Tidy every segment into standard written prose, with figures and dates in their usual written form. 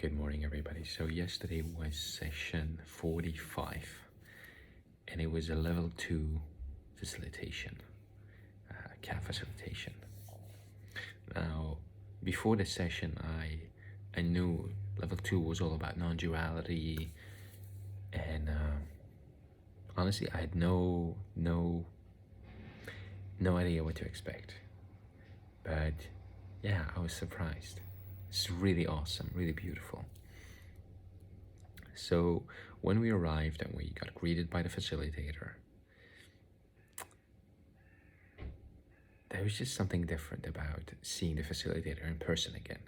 Good morning, everybody. So yesterday was session 45, and it was a level 2 facilitation, KAP facilitation. Now, before the session, I knew level 2 was all about non-duality, and honestly, I had no idea what to expect. But yeah, I was surprised. It's really awesome, really beautiful. So when we arrived and we got greeted by the facilitator, there was just something different about seeing the facilitator in person again.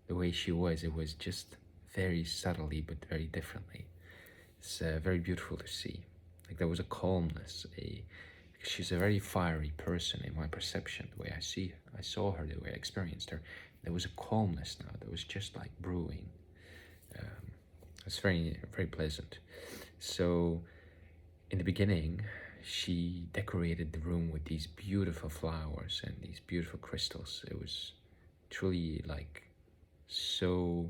The way she was, it was just very subtly but very differently. It's very beautiful to see. Like there was a calmness, she's a very fiery person in my perception, the way I saw her, the way I experienced her. There was a calmness now that was just like brewing. It's very, very pleasant. So in the beginning, she decorated the room with these beautiful flowers and these beautiful crystals. It was truly like so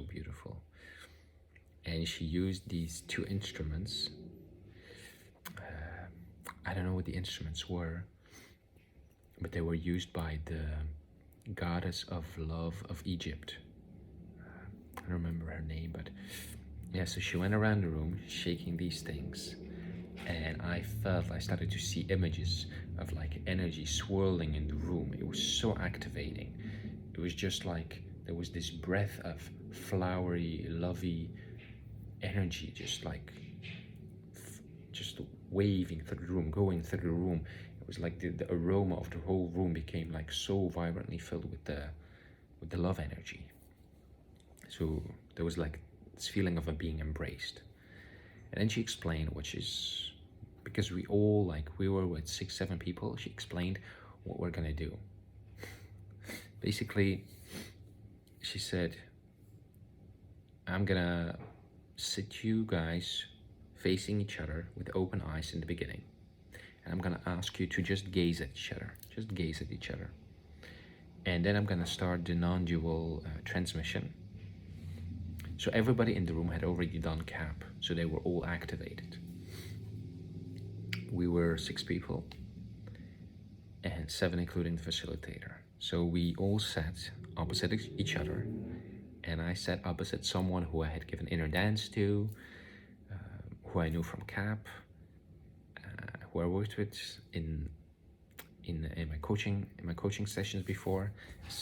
beautiful. And she used these two instruments. I don't know what the instruments were, but they were used by the goddess of love of Egypt. I don't remember her name, but yeah, so she went around the room shaking these things, and I started to see images of like energy swirling in the room. It was so activating. It was just like there was this breath of flowery, lovey energy, just waving through the room, going through the room. It was like the aroma of the whole room became like so vibrantly filled with the love energy. So there was like this feeling of being embraced. And then she explained, because we were with 6-7 people, she explained what we're gonna do. Basically, she said, I'm gonna sit you guys facing each other with open eyes in the beginning. And I'm gonna ask you to just gaze at each other. And then I'm gonna start the non-dual transmission. So everybody in the room had already done KAP, so they were all activated. We were 6 people, and 7 including the facilitator. So we all sat opposite each other, and I sat opposite someone who I had given inner dance to, who I knew from KAP, who I worked with in my coaching sessions before.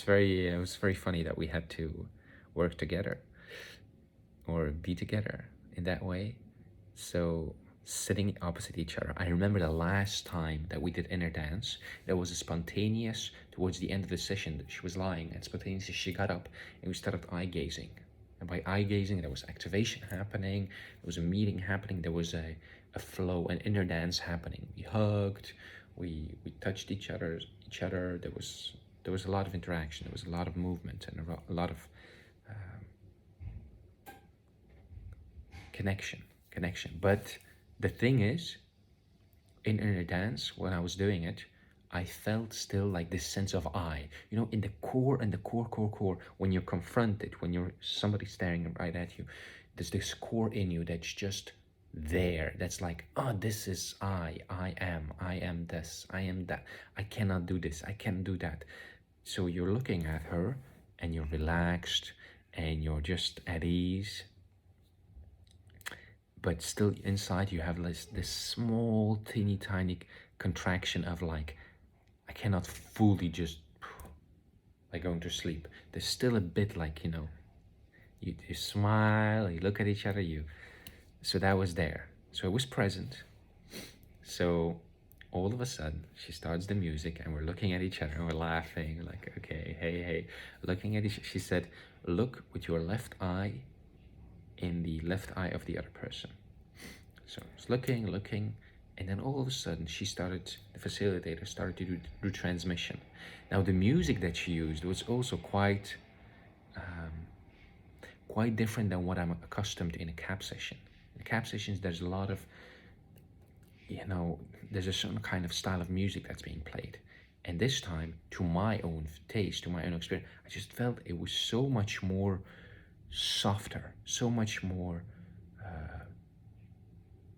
It was very funny that we had to work together or be together in that way. So sitting opposite each other, I remember the last time that we did inner dance, there was a spontaneous, towards the end of the session, she was lying, and spontaneously she got up and we started eye gazing. And by eye gazing, there was activation happening, there was a meeting happening, there was a flow, an inner dance happening. We hugged, we touched each other. There was a lot of interaction, there was a lot of movement, and a lot of connection. But the thing is, in inner dance, when I was doing it, I felt still like this sense of I, in the core, when you're confronted, when you're somebody staring right at you, there's this core in you that's just there. That's like, oh, this is I am this, I am that, I cannot do this, I can't do that. So you're looking at her and you're relaxed and you're just at ease. But still inside you have this small, teeny tiny contraction of like, I cannot fully just like going to sleep. There's still a bit like, you smile, you look at each other, so that was there. So it was present. So all of a sudden she starts the music and we're looking at each other and we're laughing like, okay, hey, looking at she said, look with your left eye in the left eye of the other person. So I was looking, and then all of a sudden the facilitator started to do transmission. Now the music that she used was also quite different than what I'm accustomed in a KAP session. In KAP sessions, there's a lot of, there's a certain kind of style of music that's being played. And this time, to my own taste, to my own experience, I just felt it was so much more softer, so much more,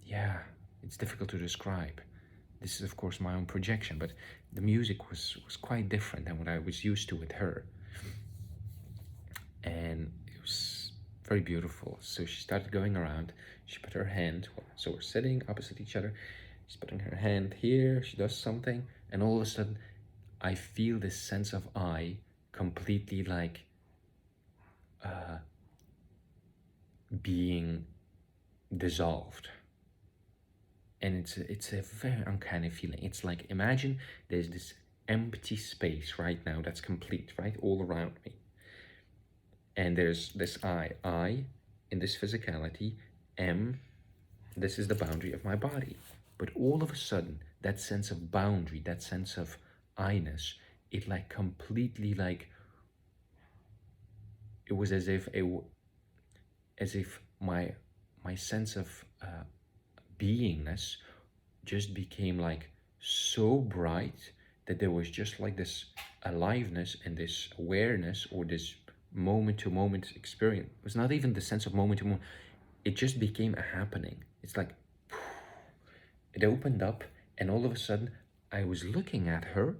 yeah, it's difficult to describe. This is, of course, my own projection, but the music was quite different than what I was used to with her. And it was very beautiful. So she started going around. She put her hand, so we're sitting opposite each other. She's putting her hand here. She does something, and all of a sudden, I feel this sense of I completely like being dissolved. And it's a very uncanny feeling. It's like, imagine there's this empty space right now that's complete, right, all around me. And there's this I in this physicality, M, this is the boundary of my body. But all of a sudden, that sense of boundary, that sense of I-ness, it like completely like, it was as if my sense of beingness just became like so bright that there was just like this aliveness and this awareness, or this moment to moment experience. It was not even the sense of moment to moment. It just became a happening. It's like it opened up, and all of a sudden I was looking at her,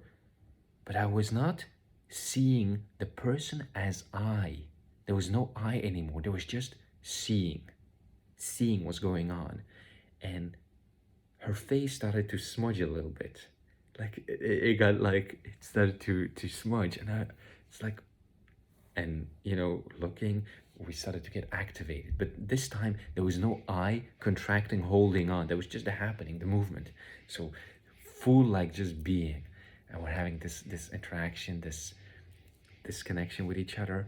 but I was not seeing the person as I. There was no I anymore. There was just seeing what's going on. And her face started to smudge a little bit. Like it got like, it started to smudge, and it's like, and looking, we started to get activated. But this time there was no I contracting, holding on. There was just the happening, the movement. So full like just being, and we're having this interaction, this connection with each other.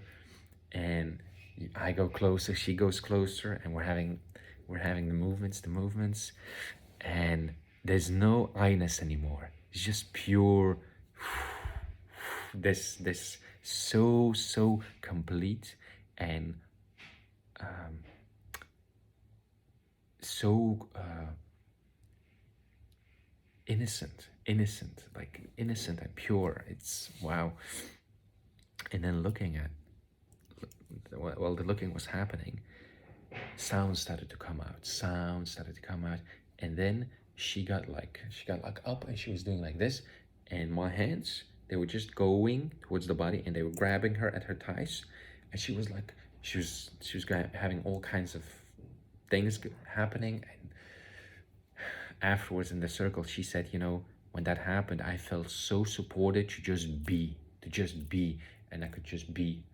And I go closer, she goes closer, and we're having the movements, and there's no I-ness anymore. It's just pure this so complete, and so innocent, like innocent and pure. It's wow. And then looking at, while the looking was happening, sounds started to come out, and then she got like up, and she was doing like this, and my hands, they were just going towards the body, and they were grabbing her at her thighs, and she was like, she was having all kinds of things happening. And afterwards in the circle, she said, when that happened, I felt so supported to just be, and I could just be.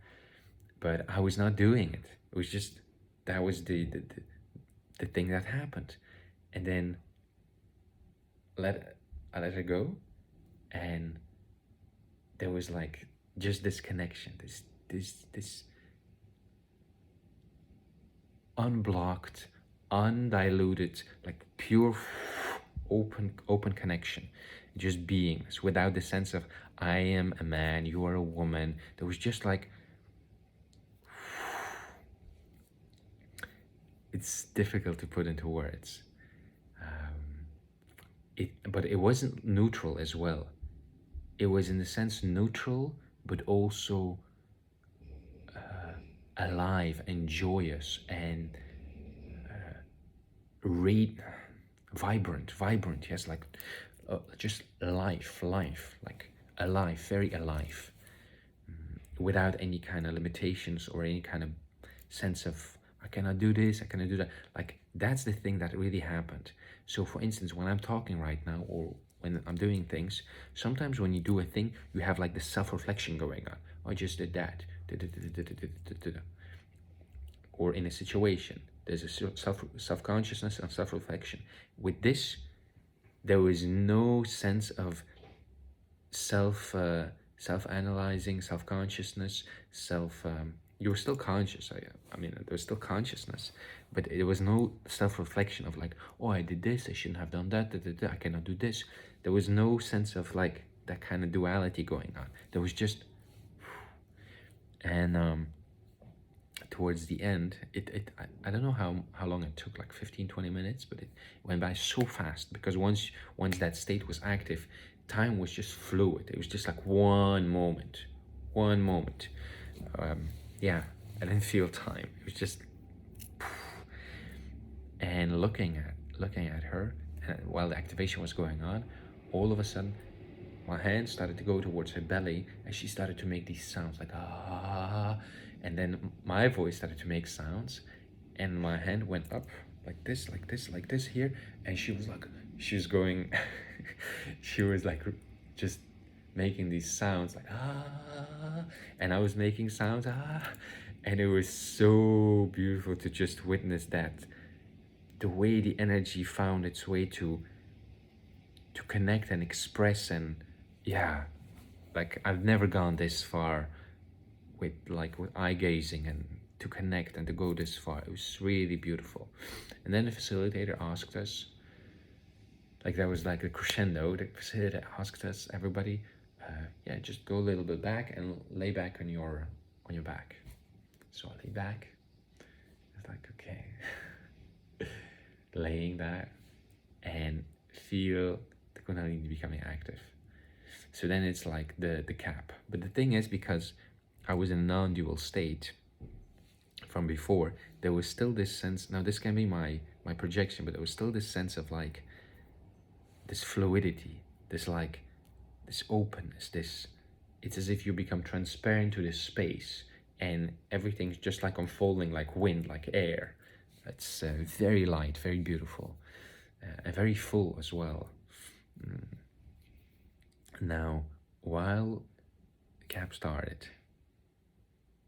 But I was not doing it. It was just, that was the thing that happened. And then I let her go, and there was like just this connection, this unblocked, undiluted, like pure open connection, just beingness, without the sense of I am a man, you are a woman. There was just like, it's difficult to put into words. But it wasn't neutral as well. It was in a sense neutral, but also alive and joyous and vibrant. Yes, like just life, like alive, very alive, without any kind of limitations or any kind of sense of I cannot do this, I cannot do that. Like, that's the thing that really happened. So for instance, when I'm talking right now, or when I'm doing things, sometimes when you do a thing, you have like the self-reflection going on. Oh, I just did that. Or in a situation, there's a self-consciousness and self-reflection. With this, there was no sense of self-analyzing, self-consciousness, you were still conscious. I mean, there was still consciousness, but there was no self-reflection of like, oh, I did this, I shouldn't have done that, I cannot do this. There was no sense of like that kind of duality going on. There was just, and towards the end, I don't know how long it took, like 15-20 minutes, but it went by so fast, because once that state was active, time was just fluid. It was just like one moment. Yeah, I didn't feel time. It was just, and looking at her, and while the activation was going on, all of a sudden, my hand started to go towards her belly, and she started to make these sounds like ah, and then my voice started to make sounds, and my hand went up like this, like this, like this here, and she was going, she was like just making these sounds like ah, and I was making sounds ah, and it was so beautiful to just witness that, the way the energy found its way to connect and express. And yeah, like I've never gone this far with eye gazing, and to connect and to go this far. It was really beautiful. And then the facilitator asked us, like that was like the crescendo, the facilitator asked us, everybody, yeah, just go a little bit back and lay back on your back. So I lay back. It's like, okay. Laying there and feel the kundalini becoming active. So then it's like the KAP. But the thing is, because I was in a non-dual state from before, there was still this sense, now this can be my projection, but there was still this sense of like this fluidity, this openness, it's as if you become transparent to this space, and everything's just like unfolding like wind, like air. It's very light, very beautiful, and very full as well. Now, while the KAP started,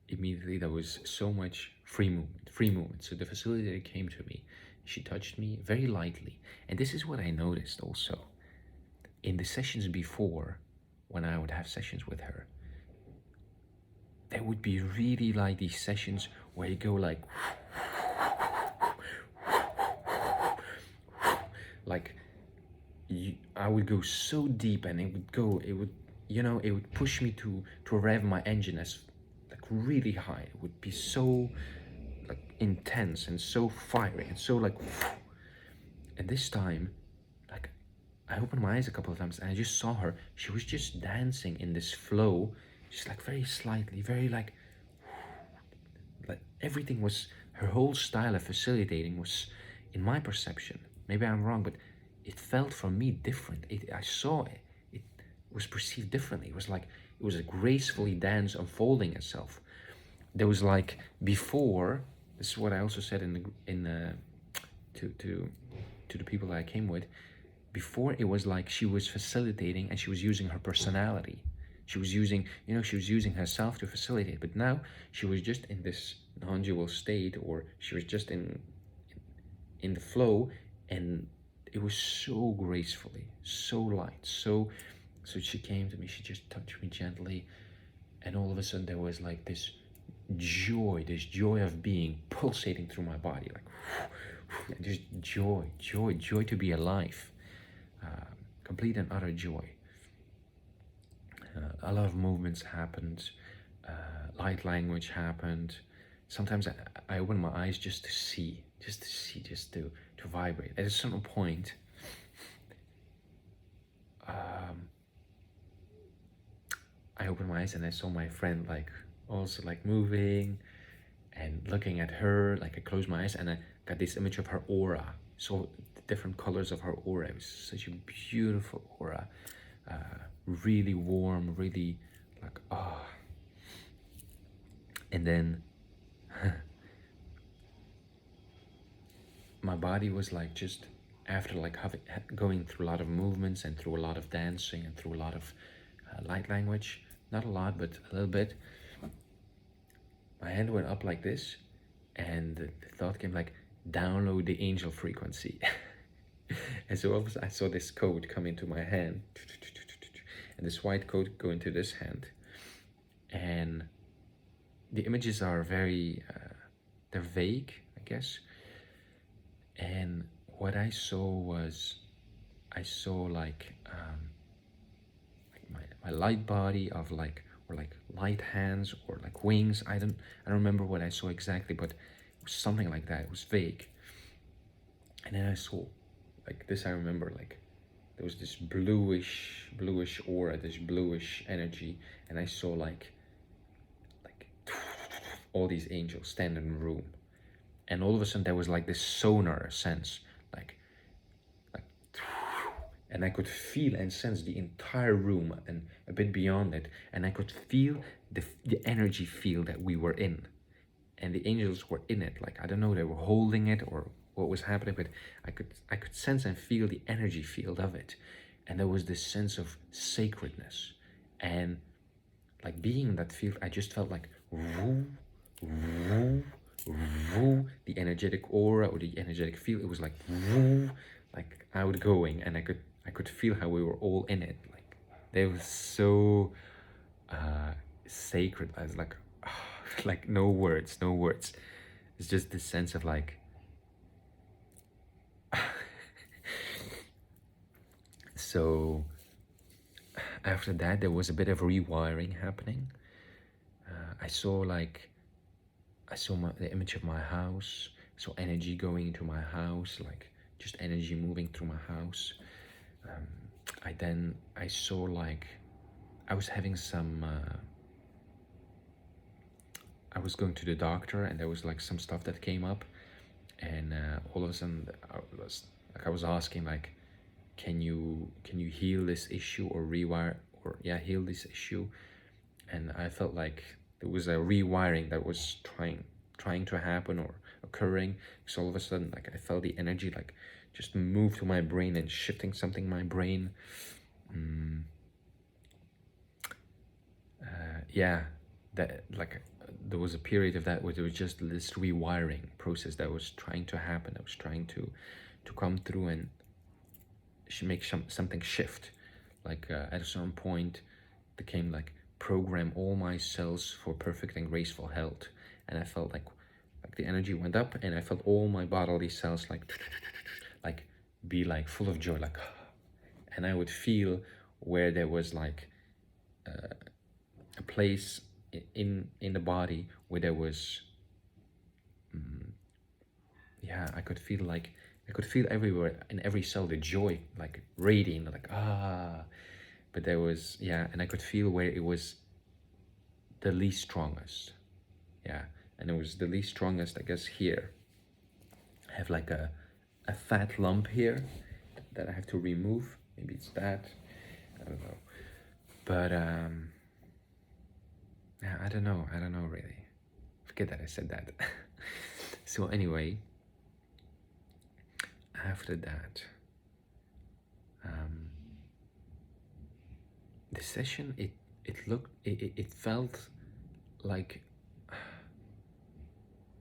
immediately there was so much free movement. So the facilitator came to me, she touched me very lightly. And this is what I noticed also. In the sessions before, when I would have sessions with her, there would be really like these sessions where you go like I would go so deep, and it would push me to rev my engine as like really high. It would be so like intense and so fiery and so like, and this time, like I opened my eyes a couple of times and I just saw her. She was just dancing in this flow, just like very slightly, very like everything was, her whole style of facilitating was, in my perception, maybe I'm wrong, but it felt for me different. I saw it. It was perceived differently. It was a gracefully dance unfolding itself. There was like before. This is what I also said to the people that I came with. Before, it was like she was facilitating and she was using her personality. She was using herself to facilitate. But now she was just in this non-dual state, or she was just in the flow, and it was so gracefully, so light, so she came to me, she just touched me gently, and all of a sudden there was like this joy of being pulsating through my body, like, and just joy to be alive, complete and utter joy. A lot of movements happened, light language happened. Sometimes I open my eyes just to vibrate. At a certain point, I opened my eyes and I saw my friend like also like moving and looking at her. Like I closed my eyes and I got this image of her aura. So the different colors of her aura. It was such a beautiful aura, really warm, really like ah. And then my body was like, just after like going through a lot of movements and through a lot of dancing and through a lot of light language, not a lot but a little bit, my hand went up like this, and the thought came like, download the angel frequency. And so all of a sudden I saw this code come into my hand, and this white code go into this hand, and the images are very they're vague, I guess. And what I saw was, I saw like my light body of like, or like light hands, or like wings. I don't remember what I saw exactly, but it was something like that. It was vague. And then I saw like this. I remember like there was this bluish aura, this bluish energy, and I saw like all these angels stand in the room, and all of a sudden there was like this sonar sense, like, and I could feel and sense the entire room and a bit beyond it, and I could feel the energy field that we were in, and the angels were in it. Like, I don't know, they were holding it or what was happening, but I could sense and feel the energy field of it, and there was this sense of sacredness, and like being in that field, I just felt like woo, woo, woo, the energetic aura or the energetic field. It was like woo, like outgoing, and I could feel how we were all in it. Like, they were so sacred. I was like, like no words. It's just this sense of like, so after that there was a bit of rewiring happening. I saw the image of my house, so energy going into my house, like just energy moving through my house. I saw like I was having some I was going to the doctor, and there was like some stuff that came up, and all of a sudden I was asking like, can you heal this issue or rewire, or heal this issue? And I felt like there was a rewiring that was trying to happen or occurring, because all of a sudden like I felt the energy like just move to my brain and shifting something in my brain. That like there was a period of that where there was just this rewiring process that was trying to happen, that was trying to come through and make something shift. Like at a certain point it came like program all my cells for perfect and graceful health, and I felt like the energy went up, and I felt all my bodily cells like be like full of joy, like, and I would feel where there was like a place in the body where there was I could feel everywhere in every cell the joy, like radiating, like but there was and I could feel where it was the least strongest, and it was the least strongest, I guess, here. I have like a fat lump here that I have to remove. Maybe it's that, I don't know, but I don't know really. Forget that I said that. So anyway, after that, the session, it felt like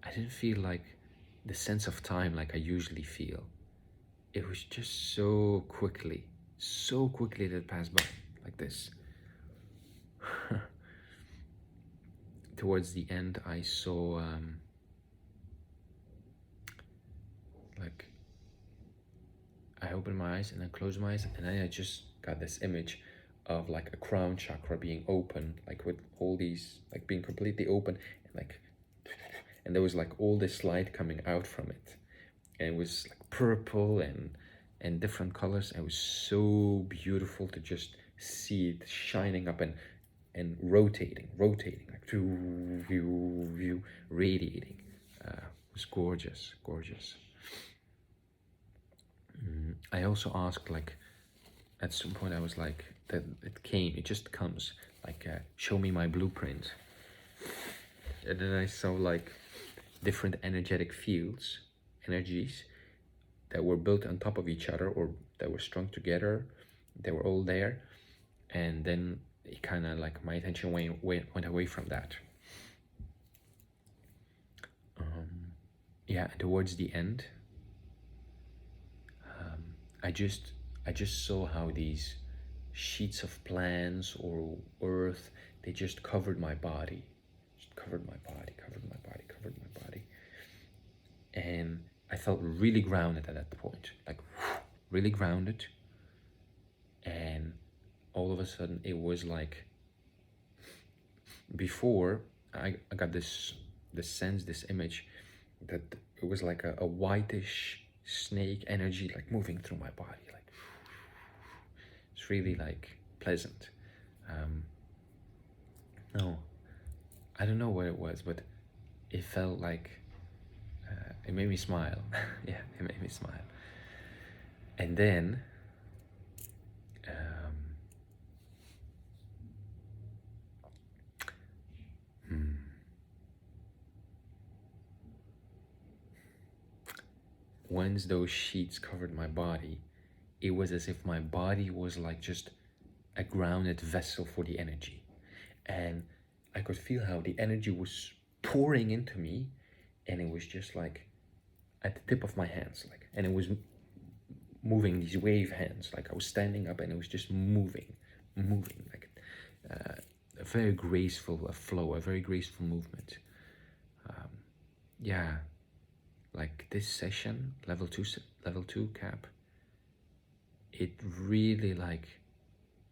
I didn't feel like the sense of time like I usually feel. It was just so quickly that it passed by, like this. Towards the end, I saw like I opened my eyes and then closed my eyes, and then I just got this image of like a crown chakra being open, like with all these, like being completely open, and like, and there was like all this light coming out from it, and it was like purple and different colors. It was so beautiful to just see it shining up and rotating like view, radiating. It was gorgeous. I also asked, like, at some point I was like, that it just comes, like, show me my blueprint. And then I saw like different energetic fields, energies that were built on top of each other or that were strung together. They were all there, and then it kind of like my attention went away from that. And towards the end, I just saw how these sheets of plants or earth, they just covered my body, covered my body. And I felt really grounded at that point, like really grounded. And all of a sudden it was like, before I got this sense, this image, that it was like a whitish snake energy like moving through my body, like, It's really like pleasant. No, I don't know what it was, but it felt like it made me smile. Yeah, it made me smile. And then once those sheets covered my body, it was as if my body was like just a grounded vessel for the energy. And I could feel how the energy was pouring into me, and it was just like at the tip of my hands, like, and it was moving these wave hands, like I was standing up and it was just moving, like a very graceful flow, a very graceful movement. Yeah, like this session, level two KAP, it really like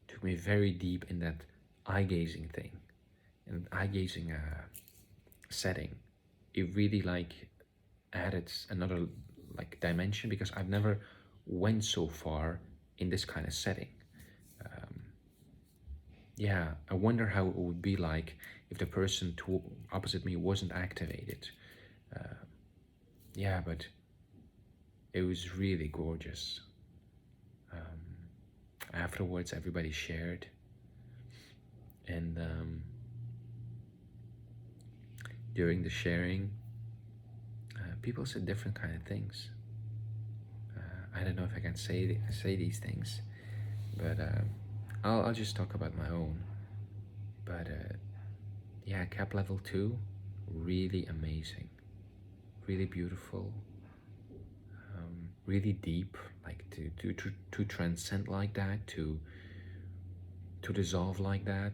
took me very deep in that eye gazing thing, and eye gazing setting. It really like added another like dimension, because I've never went so far in this kind of setting. Yeah, I wonder how it would be like if the person opposite me wasn't activated. Yeah, but it was really gorgeous. Afterwards, everybody shared, and during the sharing, people said different kind of things. I don't know if I can say these things, but I'll just talk about my own. But yeah, KAP level 2, really amazing, really beautiful, really deep. Like to transcend like that, to dissolve like that.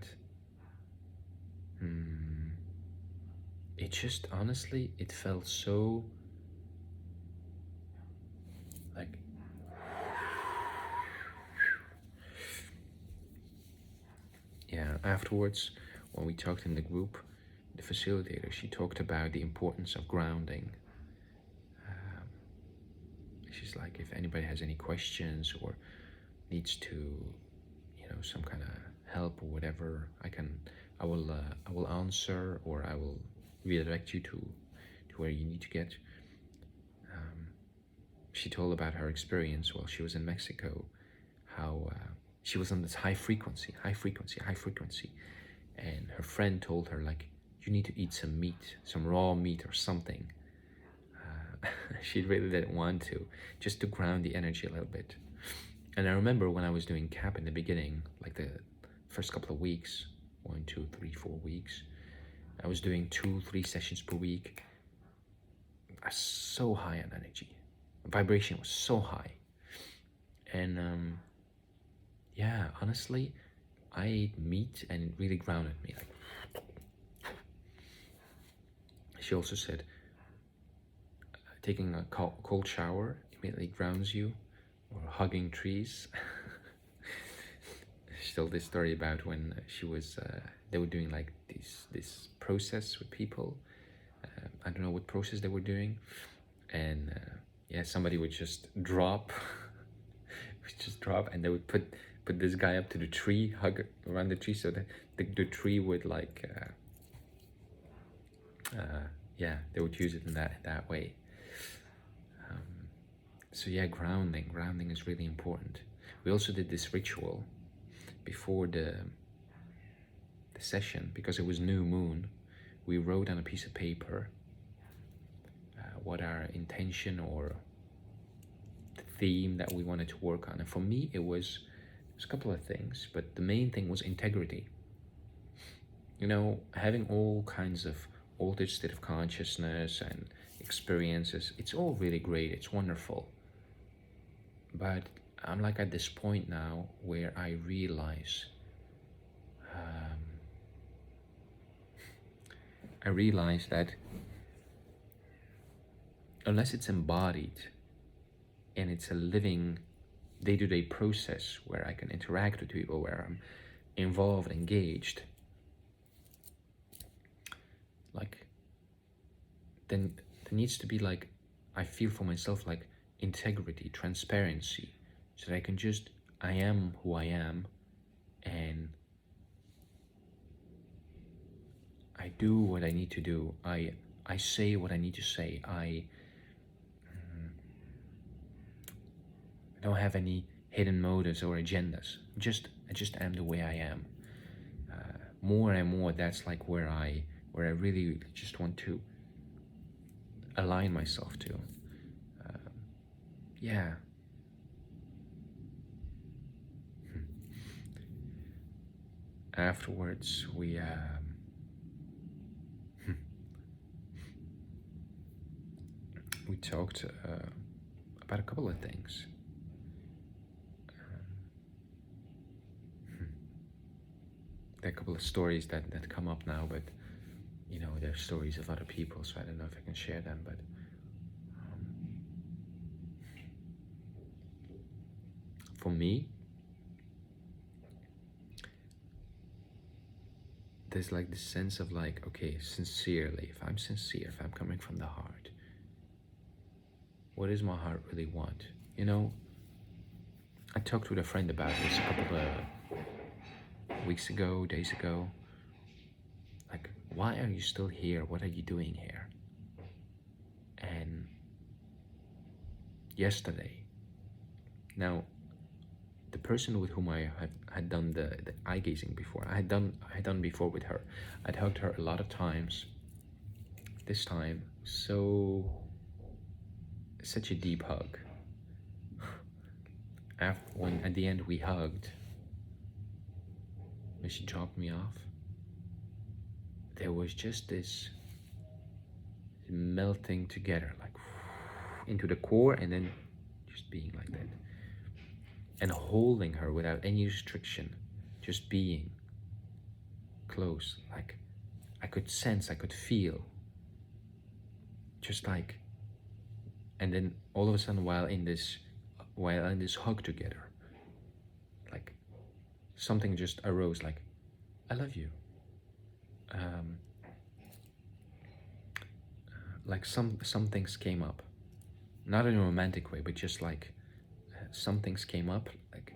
It just honestly, it felt so like yeah. Afterwards, when we talked in the group, the facilitator, she talked about the importance of grounding. She's like, if anybody has any questions or needs to, some kind of help or whatever, I will answer, or I will redirect you to where you need to get. She told about her experience while she was in Mexico, how she was on this high frequency, and her friend told her like, you need to eat some meat, some raw meat or something. She really didn't want to, just to ground the energy a little bit. And I remember when I was doing KAP in the beginning, like the first couple of weeks, 1, 2, 3, 4 weeks, I was doing 2-3 sessions per week. I was so high on energy. Vibration was so high. And yeah, honestly, I ate meat and it really grounded me. Like, she also said, taking a cold shower immediately grounds you, or hugging trees. She told this story about when she was, they were doing like this process with people. I don't know what process they were doing, and yeah, somebody would just drop, and they would put this guy up to the tree, hug around the tree, so that the tree would like, yeah, they would use it in that way. So yeah, grounding is really important. We also did this ritual before the session, because it was new moon. We wrote on a piece of paper what our intention or the theme that we wanted to work on. And for me, it was a couple of things, but the main thing was integrity. Having all kinds of altered state of consciousness and experiences, it's all really great, it's wonderful. But I'm like at this point now where I realize that unless it's embodied and it's a living day-to-day process where I can interact with people, where I'm involved, engaged, like, then there needs to be like, I feel for myself like integrity, transparency, so that I can just I am who I am, and I do what I need to do. I say what I need to say. I don't have any hidden motives or agendas. I just am the way I am. More and more, that's like where I really just want to align myself to. Yeah. Afterwards, we talked about a couple of things. There are a couple of stories that come up now, but you know, they're stories of other people, so I don't know if I can share them, but for me, there's like this sense of like, okay, sincerely, if I'm sincere, if I'm coming from the heart, what does my heart really want? You know, I talked with a friend about this a couple of weeks ago, days ago. Like, why are you still here? What are you doing here? And yesterday, now, the person with whom I had done the eye gazing before, I had done before with her. I'd hugged her a lot of times. This time, such a deep hug. When at the end we hugged, when she dropped me off, there was just this melting together, like into the core, and then just being like that. And holding her without any restriction, just being close, like I could sense, I could feel, just like, and then all of a sudden while in this hug together, like something just arose, like, I love you. Like some things came up, not in a romantic way, but just like some things came up, like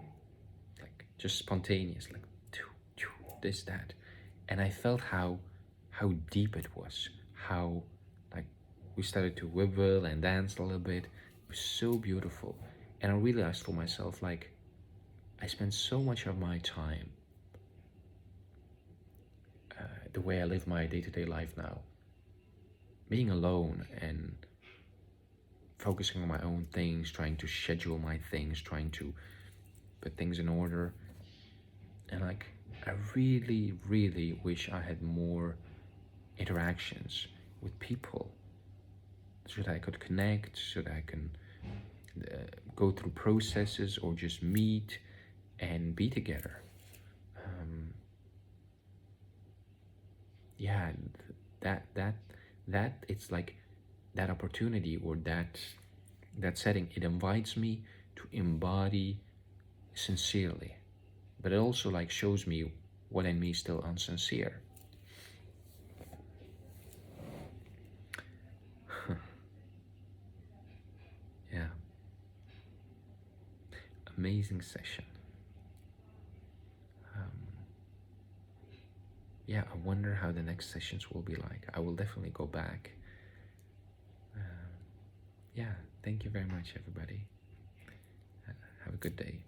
just spontaneous, like this, that, and I felt how deep it was, how like we started to wibble and dance a little bit. It was so beautiful, and I realized for myself, like, I spend so much of my time, the way I live my day-to-day life now, being alone and focusing on my own things, trying to schedule my things, trying to put things in order. And like, I really, really wish I had more interactions with people so that I could connect, so that I can go through processes or just meet and be together. Yeah, that it's like that opportunity or that setting, it invites me to embody sincerely, but it also like shows me what in me is still unsincere. Yeah, amazing session. Yeah, I wonder how the next sessions will be like. I will definitely go back. Yeah, thank you very much, everybody. Have a good day.